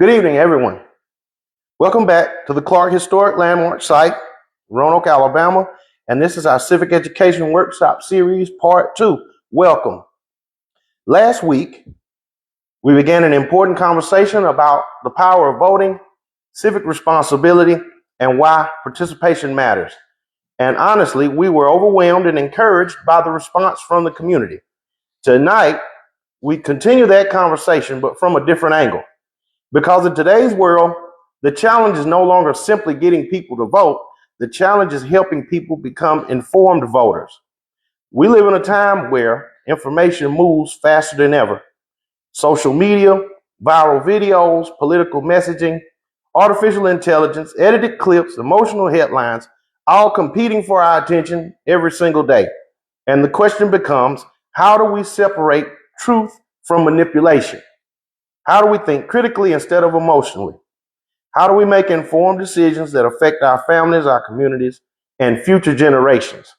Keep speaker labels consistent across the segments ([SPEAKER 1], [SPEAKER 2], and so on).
[SPEAKER 1] Good evening, everyone. Welcome back to the Clark Historic Landmark Site, Roanoke, Alabama, and this is our Civic Education Workshop Series, Part 2. Welcome. Last week, we began an important conversation about the power of voting, civic responsibility, and why participation matters. And honestly, we were overwhelmed and encouraged by the response from the community. Tonight, we continue that conversation, but from a different angle. Because in today's world, the challenge is no longer simply getting people to vote. The challenge is helping people become informed voters. We live in a time where information moves faster than ever. Social media, viral videos, political messaging, artificial intelligence, edited clips, emotional headlines, all competing for our attention every single day. And the question becomes, how do we separate truth from manipulation? How do we think critically instead of emotionally? How do we make informed decisions that affect our families, our communities, and future generations?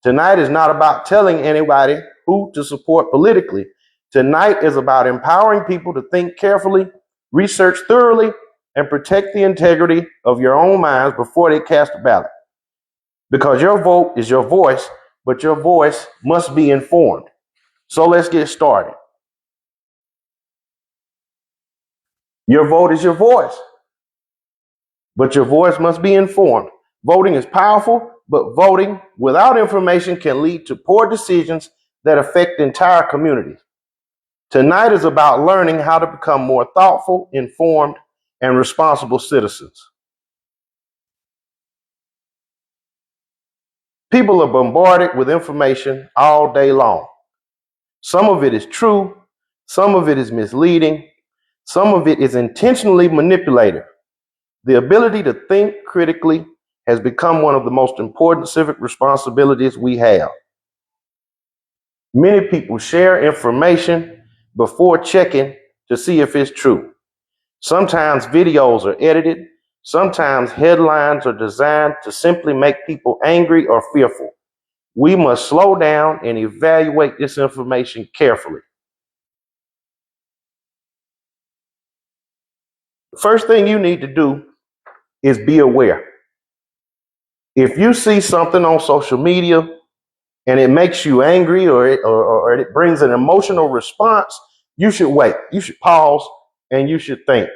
[SPEAKER 1] Tonight is not about telling anybody who to support politically. Tonight is about empowering people to think carefully, research thoroughly, and protect the integrity of your own minds before they cast a ballot. Because your vote is your voice, but your voice must be informed. So let's get started. Your vote is your voice, but your voice must be informed. Voting is powerful, but voting without information can lead to poor decisions that affect entire communities. Tonight is about learning how to become more thoughtful, informed, and responsible citizens. People are bombarded with information all day long. Some of it is true, some of it is misleading, some of it is intentionally manipulated. The ability to think critically has become one of the most important civic responsibilities we have. Many people share information before checking to see if it's true. Sometimes videos are edited. Sometimes headlines are designed to simply make people angry or fearful. We must slow down and evaluate this information carefully. The first thing you need to do is be aware. If you see something on social media and it makes you angry or it brings an emotional response, you should wait. You should pause and you should think.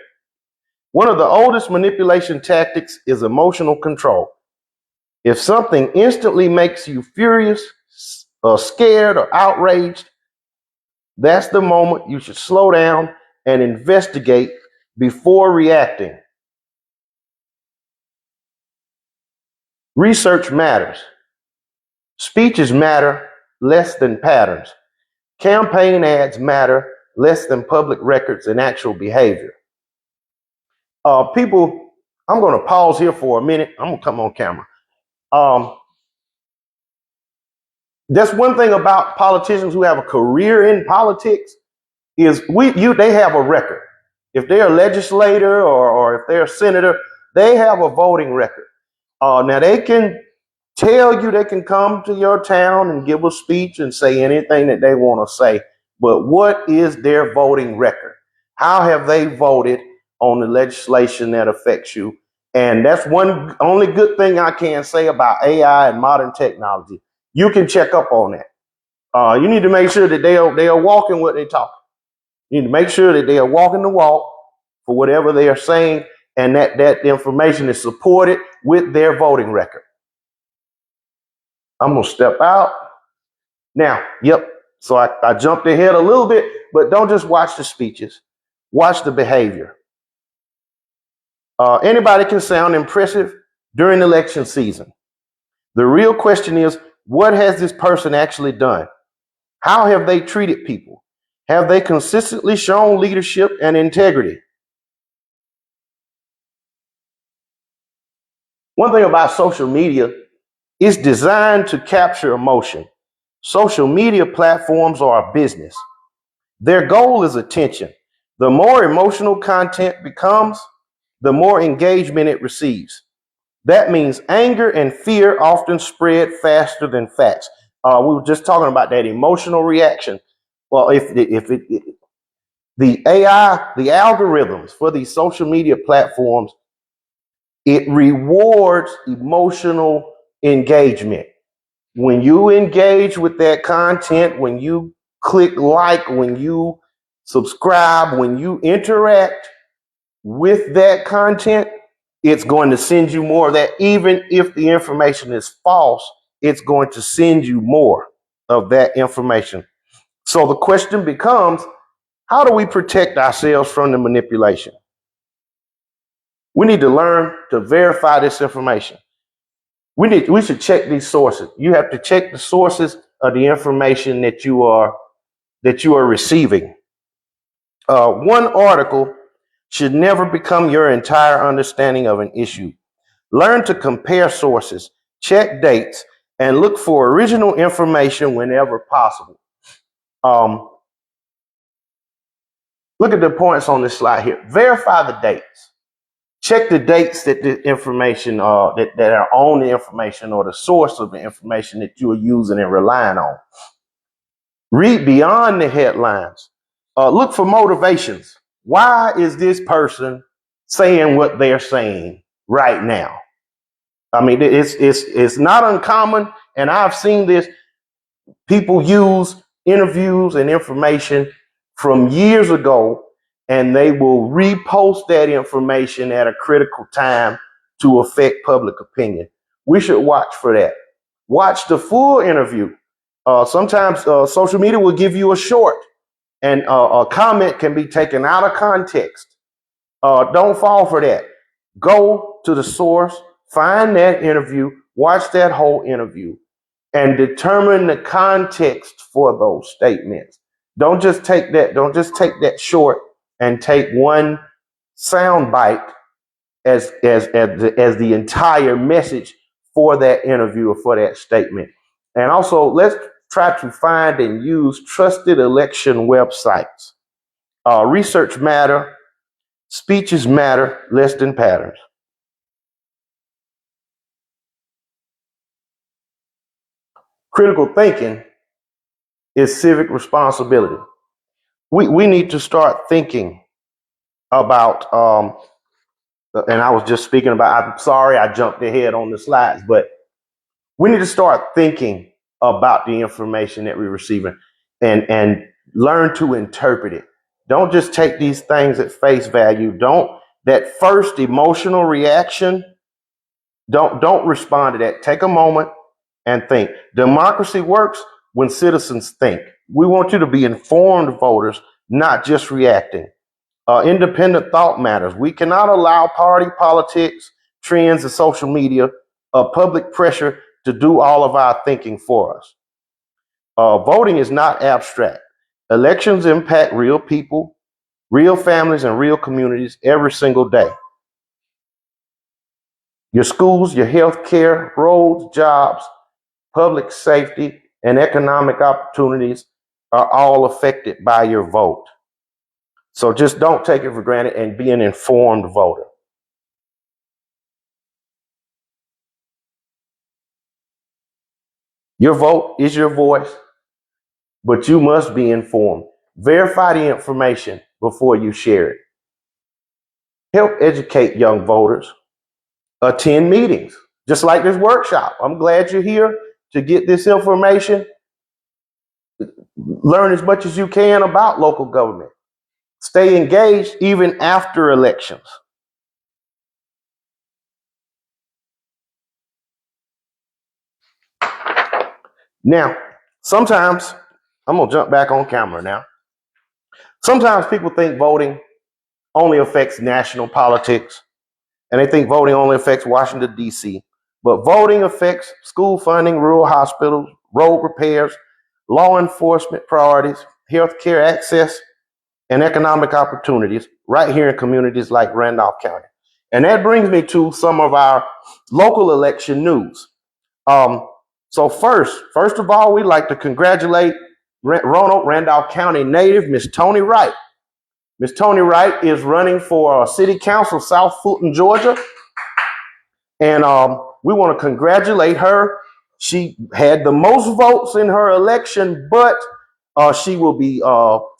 [SPEAKER 1] One of the oldest manipulation tactics is emotional control. If something instantly makes you furious, or scared, or outraged, that's the moment you should slow down and investigate before reacting. Research matters. Speeches matter less than patterns. Campaign ads matter less than public records and actual behavior. People, I'm going to pause here for a minute. I'm going to come on camera. That's one thing about politicians who have a career in politics is they have a record. If they're a legislator or if they're a senator, they have a voting record. Now they can tell you, they can come to your town and give a speech and say anything that they want to say. But what is their voting record? How have they voted on the legislation that affects you? And that's one only good thing I can say about AI and modern technology. You can check up on that. You need to make sure that they are walking what they talk. You need to make sure that they are walking the walk for whatever they are saying, and that information is supported with their voting record. I'm going to step out. Now, yep, so I jumped ahead a little bit, but don't just watch the speeches. Watch the behavior. Anybody can sound impressive during election season. The real question is, what has this person actually done? How have they treated people? Have they consistently shown leadership and integrity? One thing about social media, it's designed to capture emotion. Social media platforms are a business. Their goal is attention. The more emotional content becomes, the more engagement it receives. That means anger and fear often spread faster than facts. We were just talking about that emotional reaction. Well, if the AI, the algorithms for these social media platforms, it rewards emotional engagement. When you engage with that content, when you click like, when you subscribe, when you interact with that content, it's going to send you more of that. Even if the information is false, it's going to send you more of that information. So the question becomes, how do we protect ourselves from the manipulation? We need to learn to verify this information. We should check these sources. You have to check the sources of the information that you are receiving. One article should never become your entire understanding of an issue. Learn to compare sources, check dates, and look for original information whenever possible. Look at the points on this slide here. Verify the dates. Check the dates that the information that are on the information or the source of the information that you are using and relying on. Read beyond the headlines. Look for motivations. Why is this person saying what they're saying right now? I mean, it's not uncommon, and I've seen this. People use interviews and information from years ago, and they will repost that information at a critical time to affect public opinion. We should watch for that. Watch the full interview. Sometimes social media will give you a short, and a comment can be taken out of context. Don't fall for that. Go to the source, find that interview, watch that whole interview, and determine the context for those statements. Don't just take that short and take one sound bite as the entire message for that interview or for that statement. And also, let's try to find and use trusted election websites. Research matter, speeches matter less than patterns. Critical thinking is civic responsibility. We need to start thinking about, and I was just speaking about, I'm sorry I jumped ahead on the slides, but we need to start thinking about the information that we're receiving and learn to interpret it. Don't just take these things at face value. That first emotional reaction, don't respond to that. Take a moment and think. Democracy works when citizens think. We want you to be informed voters, not just reacting. Independent thought matters. We cannot allow party politics, trends, and social media, public pressure to do all of our thinking for us. Voting is not abstract. Elections impact real people, real families, and real communities every single day. Your schools, your health care, roads, jobs, public safety, and economic opportunities are all affected by your vote. So just don't take it for granted and be an informed voter. Your vote is your voice, but you must be informed. Verify the information before you share it. Help educate young voters. Attend meetings, just like this workshop. I'm glad you're here to get this information. Learn as much as you can about local government. Stay engaged even after elections. Now, sometimes, I'm going to jump back on camera now. Sometimes people think voting only affects national politics, and they think voting only affects Washington, D.C. But voting affects school funding, rural hospitals, road repairs, law enforcement priorities, healthcare access, and economic opportunities right here in communities like Randolph County. And that brings me to some of our local election news. So first of all, we'd like to congratulate Roanoke Randolph County native, Miss Tony Wright. Miss Tony Wright is running for City Council, South Fulton, Georgia. And we want to congratulate her. She had the most votes in her election, but she will be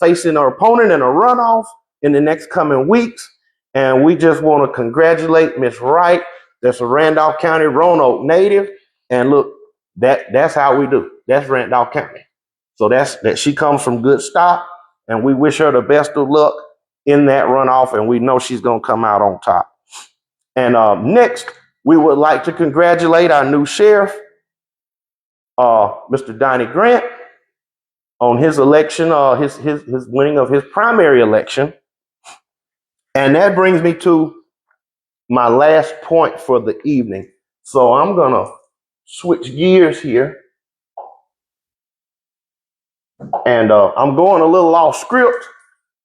[SPEAKER 1] facing her opponent in a runoff in the next coming weeks. And we just want to congratulate Miss Wright. That's a Randolph County Roanoke native. And look, that's how we do. That's Randolph County. So that she comes from good stock, and we wish her the best of luck in that runoff, and we know she's going to come out on top. And next, we would like to congratulate our new sheriff, Mr. Donnie Grant, on his election, his winning of his primary election. And that brings me to my last point for the evening. So I'm going to switch gears here. And I'm going a little off script.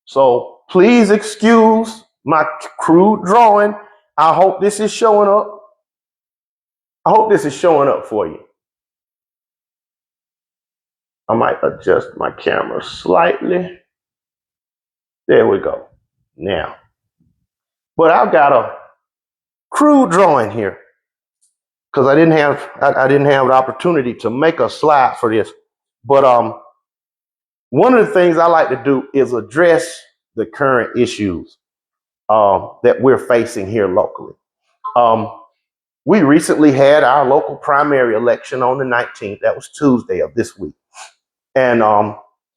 [SPEAKER 1] So please excuse my crude drawing. I hope this is showing up. I hope this is showing up for you. I might adjust my camera slightly. There we go. Now, but I've got a crude drawing here because I didn't have the opportunity to make a slide for this. But one of the things I like to do is address the current issues that we're facing here locally. We recently had our local primary election on the 19th. That was Tuesday of this week. And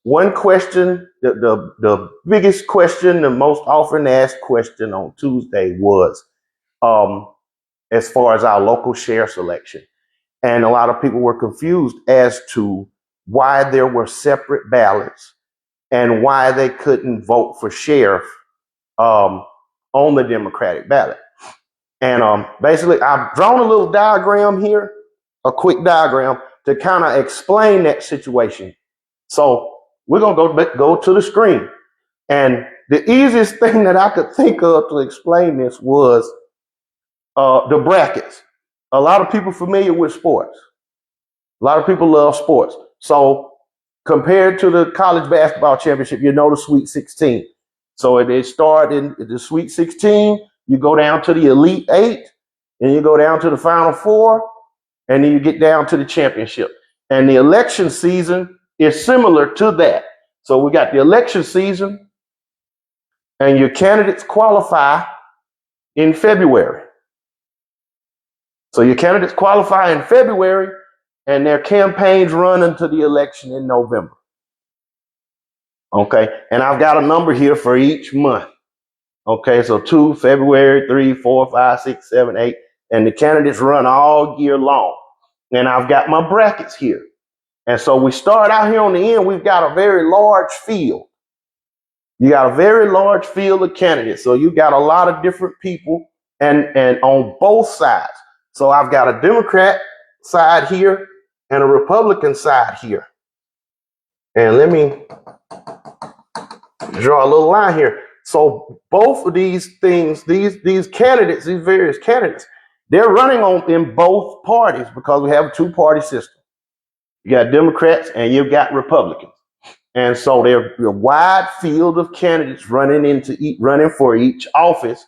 [SPEAKER 1] one question, the biggest question, the most often asked question on Tuesday was as far as our local sheriff's election. And a lot of people were confused as to why there were separate ballots and why they couldn't vote for sheriff on the Democratic ballot. And basically, I've drawn a little diagram here, a quick diagram to kind of explain that situation. So we're going to go to the screen. And the easiest thing that I could think of to explain this was the brackets. A lot of people familiar with sports. A lot of people love sports. So compared to the college basketball championship, you know the Sweet 16. So they start in the Sweet 16, you go down to the Elite 8, and you go down to the Final Four, and then you get down to the championship. And the election season is similar to that. So we got the election season, and your candidates qualify in February. So your candidates qualify in February, and their campaigns run into the election in November. Okay, and I've got a number here for each month. Okay, so 2, February, 3, 4, 5, 6, 7, 8, and the candidates run all year long. And I've got my brackets here. And so we start out here on the end, we've got a very large field. You got a very large field of candidates. So you got a lot of different people and on both sides. So I've got a Democrat side here and a Republican side here. And let me draw a little line here. So both of these things, these candidates, these various candidates, they're running on in both parties because we have a two-party system. You got Democrats and you've got Republicans. And so there's a wide field of candidates running for each office.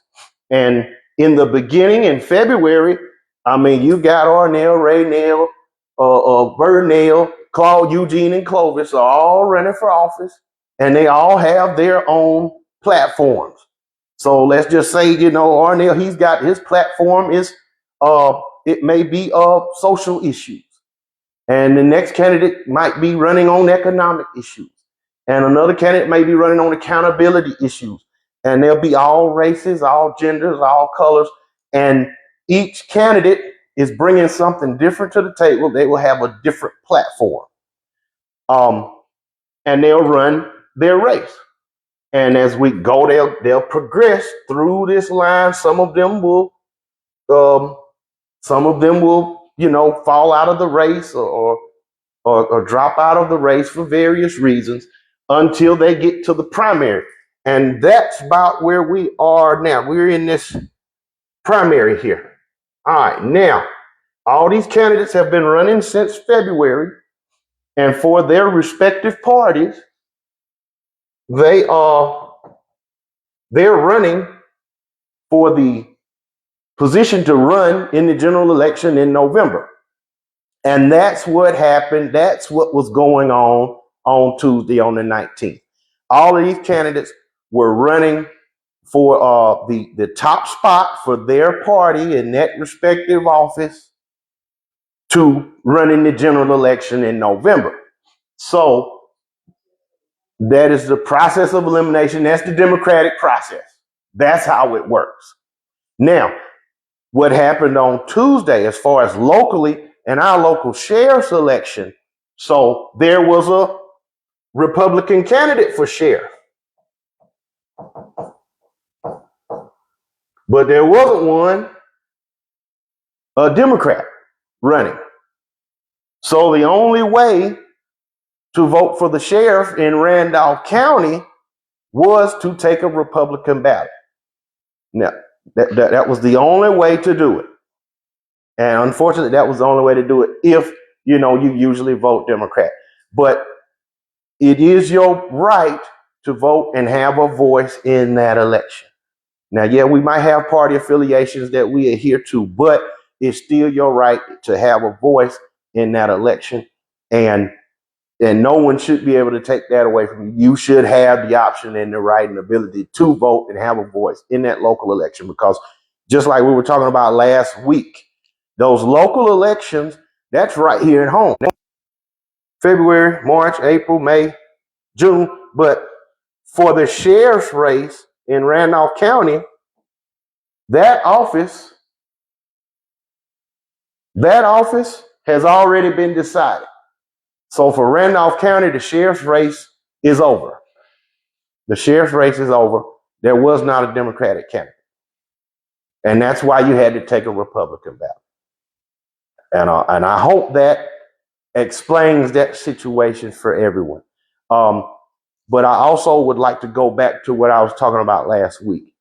[SPEAKER 1] And in the beginning, in February, I mean, you got Arnell, Raynell, Vernell, Claude, Eugene, and Clovis are all running for office, and they all have their own platforms. So let's just say, Arnell, he's got his platform is it may be social issues. And the next candidate might be running on economic issues. And another candidate may be running on accountability issues. And they'll be all races, all genders, all colors. And each candidate is bringing something different to the table. They will have a different platform. And they'll run their race. And as we go, they'll progress through this line. Some of them will fall out of the race or drop out of the race for various reasons until they get to the primary. And that's about where we are now. We're in this primary here. All right, now, all these candidates have been running since February, and for their respective parties, they're running for the position to run in the general election in November. And that's what happened. That's what was going on Tuesday on the 19th. All of these candidates were running for the top spot for their party in that respective office to run in the general election in November. So that is the process of elimination. That's the democratic process. That's how it works. Now, what happened on Tuesday as far as locally in our local sheriff's election, so there was a Republican candidate for sheriff, but there wasn't one, a Democrat running. So the only way to vote for the sheriff in Randolph County was to take a Republican ballot. Now, that was the only way to do it. And unfortunately, that was the only way to do it if, you usually vote Democrat. But it is your right to vote and have a voice in that election. Now, yeah, we might have party affiliations that we adhere to, but it's still your right to have a voice in that election. And no one should be able to take that away from you. You should have the option and the right and ability to vote and have a voice in that local election, because just like we were talking about last week, those local elections, that's right here at home. February, March, April, May, June. But for the sheriff's race in Randolph County, that office has already been decided. So for Randolph County, the sheriff's race is over. The sheriff's race is over. There was not a Democratic candidate. And that's why you had to take a Republican ballot. And I hope that explains that situation for everyone. But I also would like to go back to what I was talking about last week.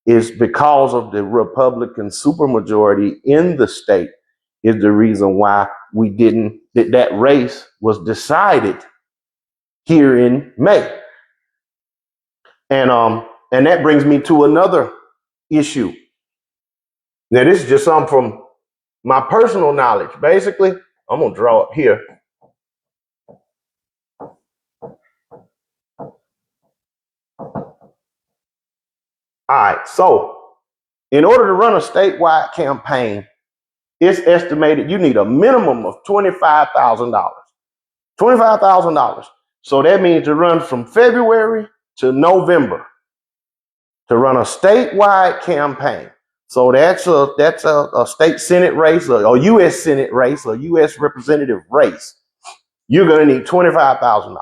[SPEAKER 1] Is because of the Republican supermajority in the state is the reason why that race was decided here in May. And that brings me to another issue. Now, this is just something from my personal knowledge. Basically, I'm going to draw up here. All right, so in order to run a statewide campaign, it's estimated you need a minimum of $25,000. $25,000. So that means to run from February to November to run a statewide campaign. So that's a state Senate race, or a U.S. Senate race, or U.S. representative race. You're going to need $25,000.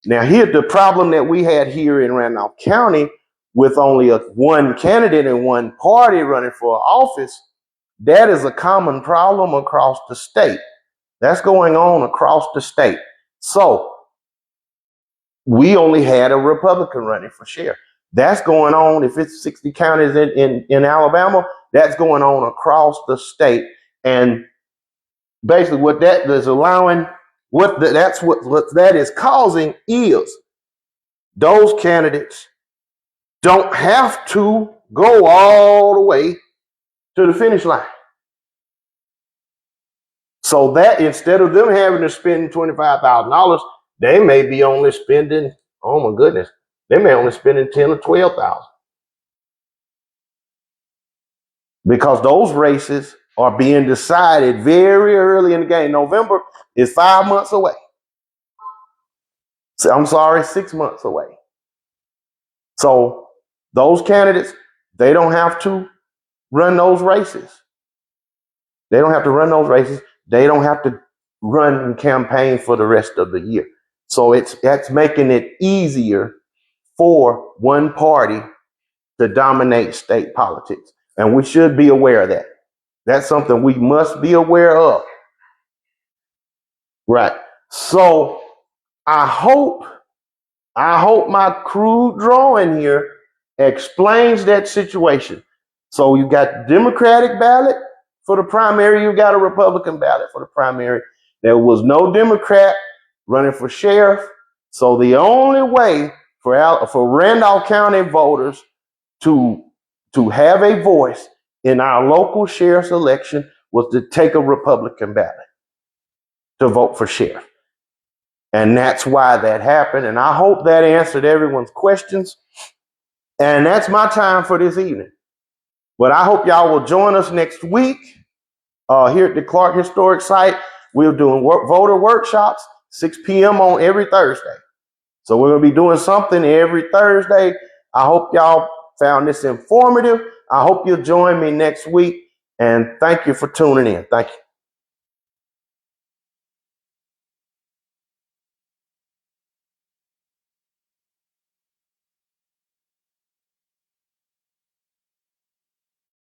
[SPEAKER 1] Now, here's the problem that we had here in Randolph County with only one candidate and one party running for office. That is a common problem across the state. That's going on across the state. So we only had a Republican running for sheriff. That's going on. If it's 60 counties in Alabama, that's going on across the state. And basically what that is allowing, what that is causing is those candidates don't have to go all the way to the finish line. So that instead of them having to spend $25,000, they may be only spending, oh my goodness, they may only spending $10,000 or $12,000. Because those races are being decided very early in the game. November is 5 months away. So, I'm sorry, 6 months away. So those candidates, they don't have to run those races. They don't have to run those races. They don't have to run and campaign for the rest of the year. So that's making it easier for one party to dominate state politics. And we should be aware of that. That's something we must be aware of. Right. So I hope my crude drawing here explains that situation. So you got Democratic ballot for the primary, you got a Republican ballot for the primary. There was no Democrat running for sheriff. So the only way for Randolph County voters to have a voice in our local sheriff's election was to take a Republican ballot to vote for sheriff. And that's why that happened. And I hope that answered everyone's questions. And that's my time for this evening. But I hope y'all will join us next week here at the Clark Historic Site. We're doing voter workshops, 6 p.m. on every Thursday. So we're going to be doing something every Thursday. I hope y'all found this informative. I hope you'll join me next week. And thank you for tuning in. Thank you.